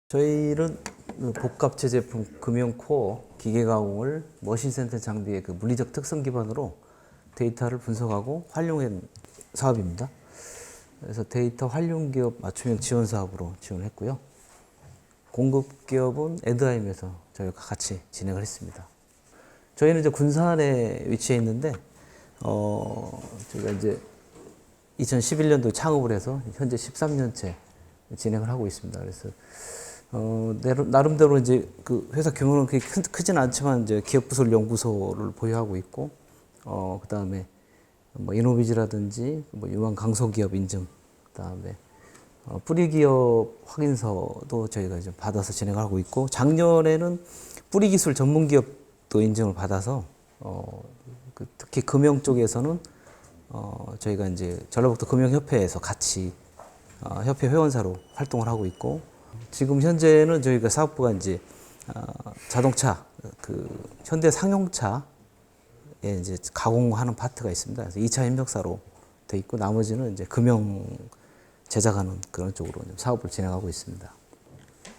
저희는 복합체 제품 금형 코어 기계 가공을 머신센터 장비의 그 물리적 특성 기반으로 데이터를 분석하고 활용한 사업입니다. 그래서 데이터 활용 기업 맞춤형 지원 사업으로 지원했고요. 공급 기업은 에드아임에서 저희가 같이 진행을 했습니다. 저희는 이제 군산에 위치해 있는데, 저희가 이제 2011년도 창업을 해서 현재 13년째 진행을 하고 있습니다. 그래서 나름대로 이제 그 회사 규모는 그렇게 크진 않지만 이제 기업부설 연구소를 보유하고 있고, 그 다음에 뭐 이노비즈라든지 뭐 유망 강소기업 인증, 그 다음에 뿌리 기업 확인서도 저희가 좀 받아서 진행하고 있고, 작년에는 뿌리 기술 전문 기업도 인증을 받아서 특히 금형 쪽에서는 저희가 이제 전라북도 금형협회에서 같이 협회 회원사로 활동을 하고 있고, 지금 현재는 저희가 사업부가 이제 자동차 그 현대 상용차에 이제 가공하는 파트가 있습니다. 그래서 2차 협력사로 돼 있고, 나머지는 이제 금형 제작하는 그런 쪽으로 사업을 진행하고 있습니다.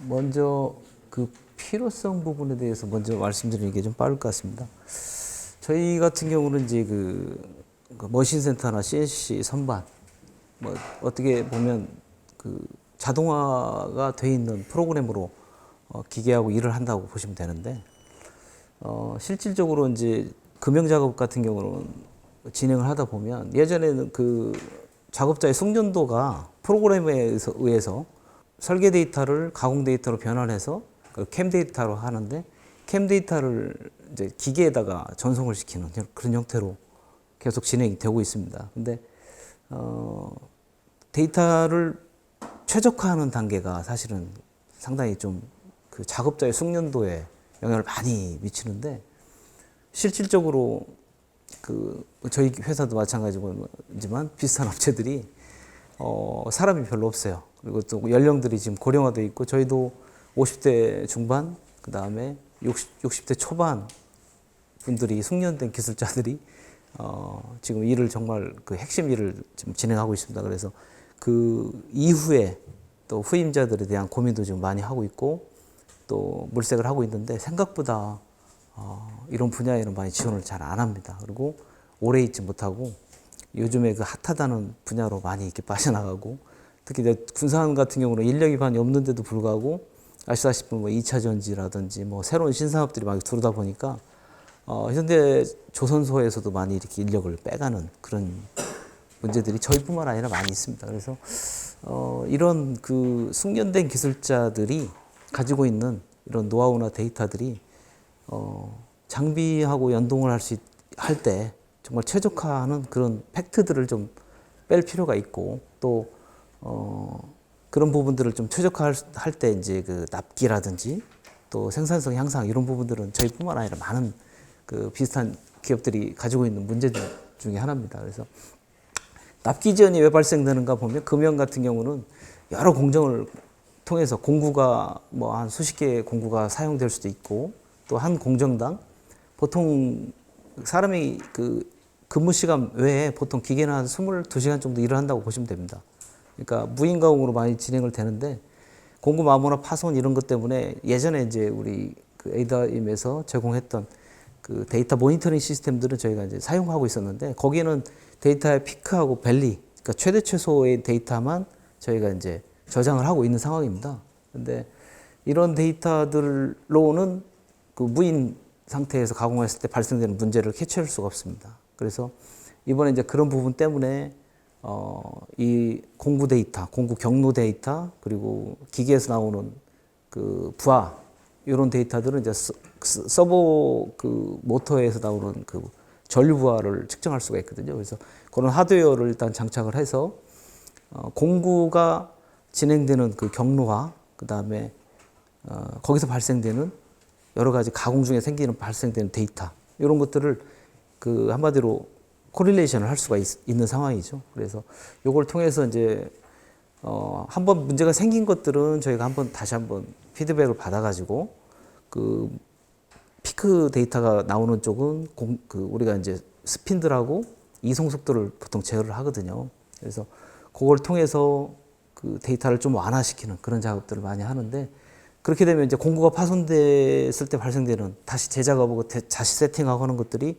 먼저 그 필요성 부분에 대해서 먼저 말씀드리는 게 좀 빠를 것 같습니다. 저희 같은 경우는 이제 그 머신센터나 CNC 선반, 뭐 어떻게 보면 그 자동화가 돼 있는 프로그램으로 기계하고 일을 한다고 보시면 되는데, 실질적으로 이제 금형 작업 같은 경우는 진행을 하다 보면 예전에는 그 작업자의 숙련도가 프로그램에 의해서 설계 데이터를 가공 데이터로 변환해서 캠 데이터로 하는데, 캠 데이터를 이제 기계에다가 전송을 시키는 그런 형태로 계속 진행이 되고 있습니다. 근데 데이터를 최적화하는 단계가 사실은 상당히 좀 그 작업자의 숙련도에 영향을 많이 미치는데, 실질적으로 그 저희 회사도 마찬가지지만 비슷한 업체들이 사람이 별로 없어요. 그리고 또 연령들이 지금 고령화돼 있고, 저희도 50대 중반, 그 다음에 60대 초반 분들이 숙련된 기술자들이 지금 일을 정말 그 핵심 일을 지금 진행하고 있습니다. 그래서 그 이후에 또 후임자들에 대한 고민도 지금 많이 하고 있고, 또 물색을 하고 있는데, 생각보다 이런 분야에는 많이 지원을 잘 안 합니다. 그리고 오래 있지 못하고 요즘에 그 핫하다는 분야로 많이 이렇게 빠져나가고, 특히 군산 같은 경우는 인력 기반이 없는데도 불구하고 아시다시피 뭐 2차 전지라든지 뭐 새로운 신산업들이 막 들어오다 보니까 현대 조선소에서도 많이 이렇게 인력을 빼가는 그런 문제들이 저희뿐만 아니라 많이 있습니다. 그래서 이런 그 숙련된 기술자들이 가지고 있는 이런 노하우나 데이터들이 장비하고 연동을 할 때 정말 최적화하는 그런 팩트들을 좀 뺄 필요가 있고, 또 그런 부분들을 좀 최적화할 때 이제 그 납기라든지 또 생산성 향상 이런 부분들은 저희뿐만 아니라 많은 그 비슷한 기업들이 가지고 있는 문제들 중에 하나입니다. 그래서 납기 지연이 왜 발생되는가 보면, 금형 같은 경우는 여러 공정을 통해서 공구가 뭐 한 수십 개의 공구가 사용될 수도 있고, 또 한 공정당 보통 사람이 그 근무 시간 외에 보통 기계는 한 22시간 정도 일을 한다고 보시면 됩니다. 그러니까 무인 가공으로 많이 진행을 되는데, 공구 마모나 파손 이런 것 때문에 예전에 이제 우리 그 에이다임에서 제공했던 그 데이터 모니터링 시스템들은 저희가 이제 사용하고 있었는데, 거기는 데이터의 피크하고 밸리, 그러니까 최대 최소의 데이터만 저희가 이제 저장을 하고 있는 상황입니다. 근데 이런 데이터들로는 그 무인 상태에서 가공했을 때 발생되는 문제를 캐치할 수가 없습니다. 그래서 이번에 이제 그런 부분 때문에 이 공구 데이터, 공구 경로 데이터, 그리고 기계에서 나오는 그 부하 이런 데이터들은 이제 서버 그 모터에서 나오는 그 전류 부하를 측정할 수가 있거든요. 그래서 그런 하드웨어를 일단 장착을 해서 공구가 진행되는 그 경로와 그 다음에 거기서 발생되는 여러 가지 가공 중에 발생되는 데이터 이런 것들을 그 한마디로 코릴레이션을 할 수가 있는 상황이죠. 그래서 이걸 통해서 이제 한번 문제가 생긴 것들은 저희가 다시 한번 피드백을 받아가지고 그 피크 데이터가 나오는 쪽은 우리가 이제 스핀들하고 이송 속도를 보통 제어를 하거든요. 그래서 그걸 통해서 그 데이터를 좀 완화시키는 그런 작업들을 많이 하는데 그렇게 되면 이제 공구가 파손됐을 때 발생되는 다시 재작업하고 다시 세팅하고 하는 것들이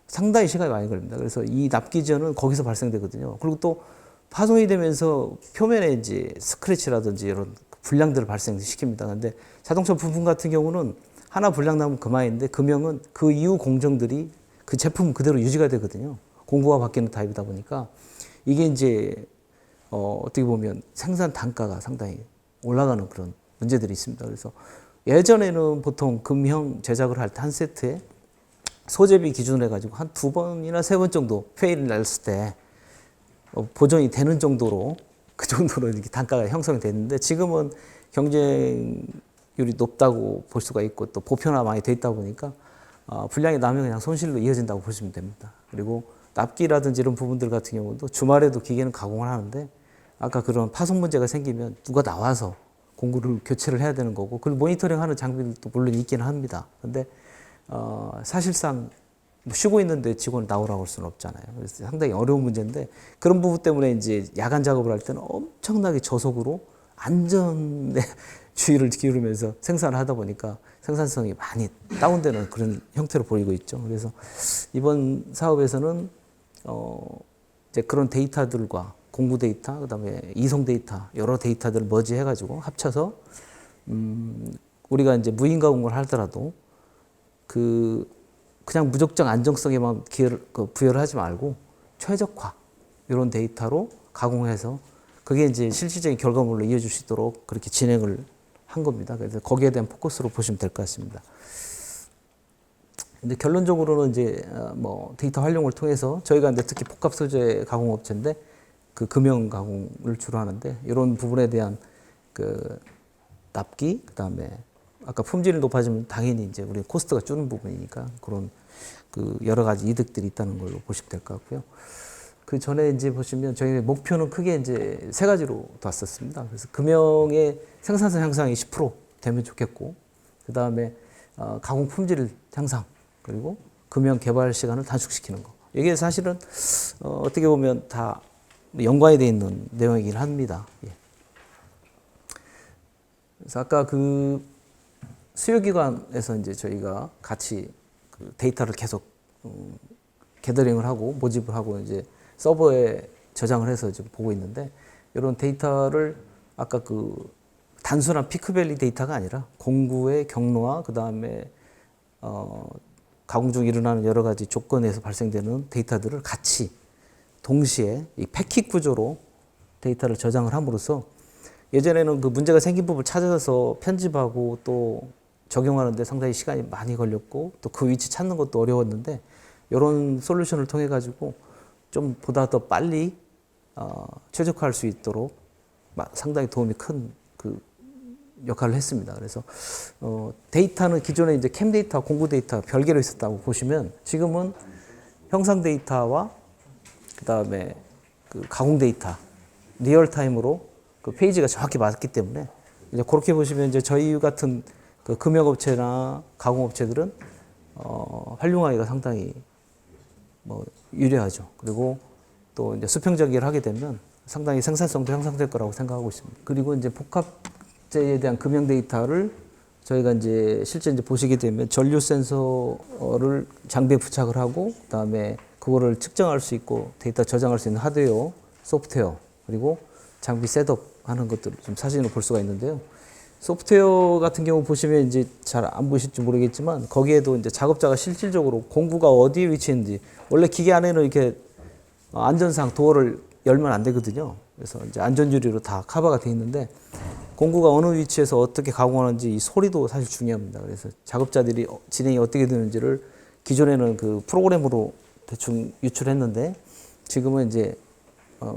상당히 시간이 많이 걸립니다. 그래서 이 납기 지연은 거기서 발생되거든요. 그리고 또 파손이 되면서 표면에 이제 스크래치라든지 이런 불량들을 발생시킵니다. 그런데 자동차 부품 같은 경우는 하나 불량 나면 그만인데 금형은 그 이후 공정들이 그 제품 그대로 유지가 되거든요. 공구가 바뀌는 타입이다 보니까 이게 이제 어떻게 보면 생산 단가가 상당히 올라가는 그런 문제들이 있습니다. 그래서 예전에는 보통 금형 제작을 할 때 한 세트에 소재비 기준으로 해가지고 한 2번이나 3번 정도 페일을 냈을 때 보존이 되는 정도로 그 정도로 이렇게 단가가 형성이 됐는데 지금은 경쟁률이 높다고 볼 수가 있고 또 보편화 많이 돼 있다 보니까 불량이 나면 그냥 손실로 이어진다고 보시면 됩니다. 그리고 납기라든지 이런 부분들 같은 경우도 주말에도 기계는 가공을 하는데 아까 그런 파손 문제가 생기면 누가 나와서 공구를 교체를 해야 되는 거고 그걸 모니터링하는 장비들도 물론 있기는 합니다. 근데 사실상 쉬고 있는데 직원이 나오라고 할 수는 없잖아요. 그래서 상당히 어려운 문제인데 그런 부분 때문에 이제 야간 작업을 할 때는 엄청나게 저속으로 안전에 주의를 기울이면서 생산을 하다 보니까 생산성이 많이 다운되는 그런 형태로 보이고 있죠. 그래서 이번 사업에서는 이제 그런 데이터들과 공구 데이터, 그다음에 이송 데이터 여러 데이터들을 머지해가지고 합쳐서 우리가 이제 무인 가공을 하더라도 그냥 무적정 안정성에만 부여를 하지 말고 최적화 이런 데이터로 가공해서 그게 이제 실질적인 결과물로 이어질 수 있도록 그렇게 진행을 한 겁니다. 그래서 거기에 대한 포커스로 보시면 될 것 같습니다. 근데 결론적으로는 이제 뭐 데이터 활용을 통해서 저희가 이제 특히 복합 소재 가공 업체인데 그 금형 가공을 주로 하는데 이런 부분에 대한 그 납기 그다음에 아까 품질이 높아지면 당연히 이제 우리 코스트가 줄는 부분이니까 그런 그 여러 가지 이득들이 있다는 걸로 보시면 될 것 같고요. 그 전에 이제 보시면 저희 목표는 크게 이제 3가지로 뒀었습니다. 그래서 금형의 생산성 향상이 10% 되면 좋겠고, 그 다음에 가공 품질 향상, 그리고 금형 개발 시간을 단축시키는 거. 이게 사실은 어떻게 보면 다 연관이 되어 있는 내용이긴 합니다. 예. 그래서 아까 그 수요기관에서 이제 저희가 같이 그 데이터를 계속 게더링을 하고 모집을 하고 이제 서버에 저장을 해서 지금 보고 있는데 이런 데이터를 아까 그 단순한 피크밸리 데이터가 아니라 공구의 경로와 그 다음에 가공 중 일어나는 여러 가지 조건에서 발생되는 데이터들을 같이 동시에 이 패킷 구조로 데이터를 저장을 함으로써 예전에는 그 문제가 생긴 부분을 찾아서 편집하고 또 적용하는데 상당히 시간이 많이 걸렸고 또 그 위치 찾는 것도 어려웠는데 이런 솔루션을 통해 가지고 좀 보다 더 빨리 최적화할 수 있도록 상당히 도움이 큰 그 역할을 했습니다. 그래서 데이터는 기존에 이제 캠 데이터, 공구 데이터 별개로 있었다고 보시면 지금은 형상 데이터와 그 다음에 그 가공 데이터 리얼 타임으로 그 페이지가 정확히 맞기 때문에 이제 그렇게 보시면 이제 저희 같은 그 금역업체나 가공업체들은 활용하기가 상당히 뭐 유리하죠. 그리고 또 이제 수평적이를 하게 되면 상당히 생산성도 향상될 거라고 생각하고 있습니다. 그리고 이제 복합재에 대한 금형 데이터를 저희가 이제 실제 이제 보시게 되면 전류 센서를 장비에 부착을 하고 그다음에 그거를 측정할 수 있고 데이터 저장할 수 있는 하드웨어, 소프트웨어 그리고 장비 셋업하는 것들을 좀 사진으로 볼 수가 있는데요. 소프트웨어 같은 경우 보시면 이제 잘 안 보실지 모르겠지만 거기에도 이제 작업자가 실질적으로 공구가 어디에 위치했는지 원래 기계 안에는 이렇게 안전상 도어를 열면 안 되거든요. 그래서 이제 안전유리로 다 커버가 돼 있는데 공구가 어느 위치에서 어떻게 가공하는지 이 소리도 사실 중요합니다. 그래서 작업자들이 진행이 어떻게 되는지를 기존에는 그 프로그램으로 대충 유출했는데 지금은 이제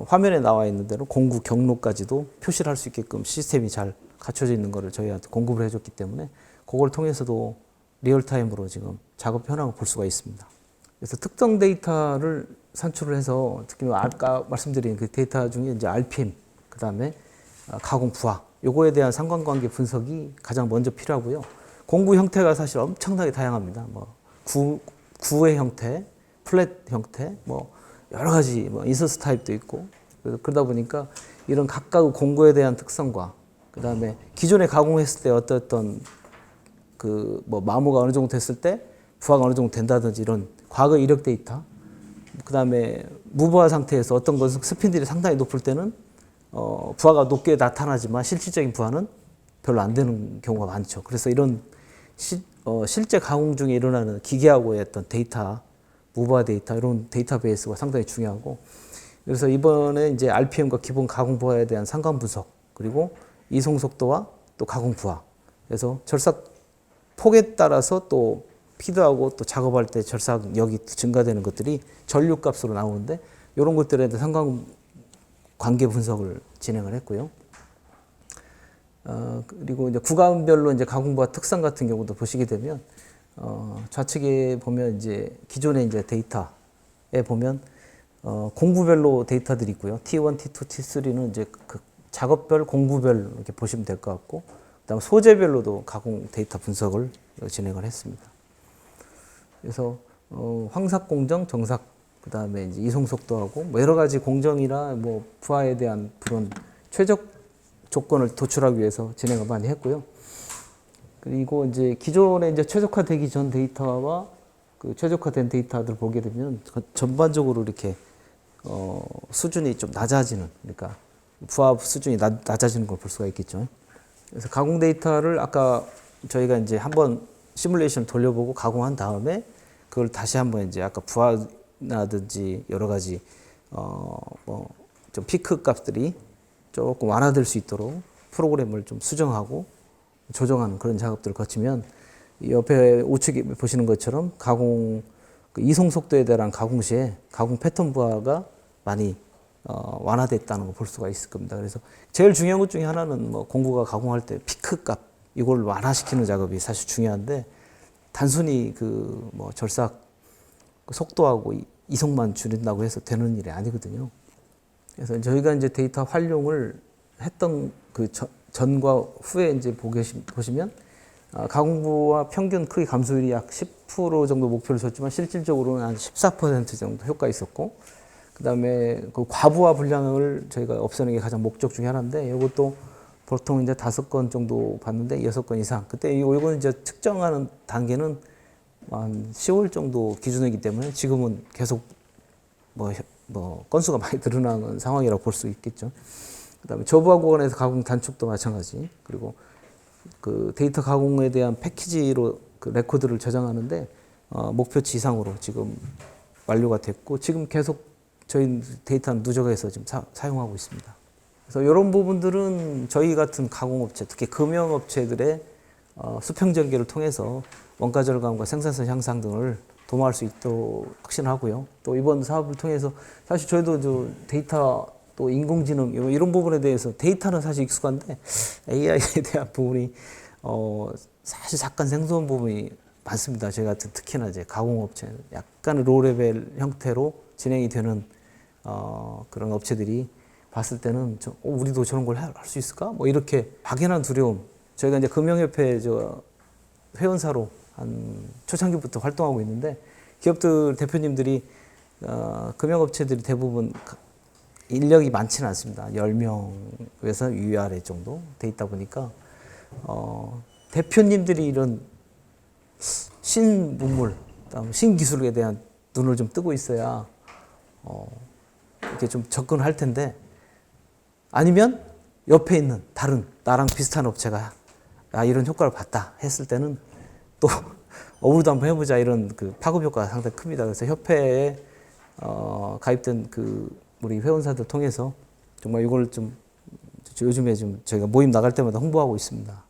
화면에 나와 있는 대로 공구 경로까지도 표시를 할 수 있게끔 시스템이 잘 갖춰져 있는 거를 저희한테 공급을 해줬기 때문에 그걸 통해서도 리얼타임으로 지금 작업 현황을 볼 수가 있습니다. 그래서 특정 데이터를 산출을 해서 특히 아까 말씀드린 그 데이터 중에 이제 RPM, 그 다음에 가공 부하, 요거에 대한 상관관계 분석이 가장 먼저 필요하고요. 공구 형태가 사실 엄청나게 다양합니다. 뭐 구의 형태, 플랫 형태, 뭐 여러 가지 뭐 인서스 타입도 있고 그러다 보니까 이런 각각 공구에 대한 특성과 그다음에 기존에 가공했을 때 어떤 그 뭐 마모가 어느 정도 됐을 때 부하가 어느 정도 된다든지 이런 과거 이력 데이터, 그다음에 무부하 상태에서 어떤 것은 스핀들이 상당히 높을 때는 부하가 높게 나타나지만 실질적인 부하는 별로 안 되는 경우가 많죠. 그래서 이런 실제 가공 중에 일어나는 기계하고의 어떤 데이터, 무부하 데이터 이런 데이터베이스가 상당히 중요하고, 그래서 이번에 이제 RPM과 기본 가공 부하에 대한 상관 분석, 그리고 이송 속도와 또 가공 부하, 그래서 절삭 폭에 따라서 또 피드하고 또 작업할 때 절삭력이 증가되는 것들이 전류값으로 나오는데, 이런 것들에 대한 상관 관계 분석을 진행을 했고요. 그리고 이제 구간별로 이제 가공부와 특성 같은 경우도 보시게 되면, 좌측에 보면 이제 기존의 이제 데이터에 보면, 공구별로 데이터들이 있고요. T1, T2, T3는 이제 그 작업별, 공구별 이렇게 보시면 될 것 같고, 그다음 소재별로도 가공 데이터 분석을 진행을 했습니다. 그래서 황삭 공정, 정삭, 그다음에 이제 이송 속도하고 뭐 여러 가지 공정이나 뭐 부하에 대한 그런 최적 조건을 도출하기 위해서 진행을 많이 했고요. 그리고 이제 기존에 이제 최적화되기 전 데이터와 그 최적화된 데이터들 보게 되면 전반적으로 이렇게 수준이 좀 낮아지는, 그러니까 부하 수준이 낮아지는 걸 볼 수가 있겠죠. 그래서 가공 데이터를 아까 저희가 이제 한번 시뮬레이션을 돌려보고 가공한 다음에 그걸 다시 한번 이제 아까 부하라든지 여러 가지 뭐 좀 피크 값들이 조금 완화될 수 있도록 프로그램을 좀 수정하고 조정하는 그런 작업들을 거치면, 옆에 우측에 보시는 것처럼 가공 그 이송 속도에 대한 가공 시에 가공 패턴 부하가 많이 완화됐다는 걸 볼 수가 있을 겁니다. 그래서 제일 중요한 것 중에 하나는 뭐 공구가 가공할 때 피크 값 이걸 완화시키는 작업이 사실 중요한데, 단순히 그 뭐 절삭 속도하고 이송만 줄인다고 해서 되는 일이 아니거든요. 그래서 저희가 이제 데이터 활용을 했던 그 전과 후에 이제 보시면 가공부와 평균 크기 감소율이 약 10% 정도 목표를 줬지만 실질적으로는 한 14% 정도 효과 있었고, 그다음에 그 과부하 불량을 저희가 없애는 게 가장 목적 중에 하나인데, 이것도 보통 이제 5건 정도 봤는데 6건 이상. 그때 이거는 이제 측정하는 단계는 한 10월 정도 기준이기 때문에 지금은 계속 뭐 건수가 많이 늘어나는 상황이라고 볼 수 있겠죠. 그다음에 저부하 구간에서 가공 단축도 마찬가지. 그리고 그 데이터 가공에 대한 패키지로 그 레코드를 저장하는데 목표치 이상으로 지금 완료가 됐고, 지금 계속 저희 데이터는 누적해서 지금 사용하고 있습니다. 그래서 이런 부분들은 저희 같은 가공업체, 특히 금형업체들의 수평 전개를 통해서 원가 절감과 생산성 향상 등을 도모할 수 있도록 확신하고요. 또 이번 사업을 통해서 사실 저희도 데이터 또 인공지능 이런 부분에 대해서 데이터는 사실 익숙한데 AI에 대한 부분이 사실 잠깐 생소한 부분이 많습니다. 저희 같은 특히나 이제 가공업체 약간 로레벨 형태로 진행이 되는 그런 업체들이 봤을 때는 우리도 저런 걸 할 수 있을까? 뭐 이렇게 막연한 두려움. 저희가 이제 금형협회 회원사로 한 초창기부터 활동하고 있는데, 기업들 대표님들이 금형업체들이 대부분 인력이 많지는 않습니다. 10명에서 위아래 정도 돼 있다 보니까 대표님들이 이런 신문물, 신기술에 대한 눈을 좀 뜨고 있어야 이렇게 좀 접근할 텐데, 아니면 옆에 있는 다른 나랑 비슷한 업체가 이런 효과를 봤다 했을 때는 또 우리도 한번 해보자 이런 그 파급 효과가 상당히 큽니다. 그래서 협회에 가입된 그 우리 회원사들 통해서 정말 이걸 좀 요즘에 좀 저희가 모임 나갈 때마다 홍보하고 있습니다.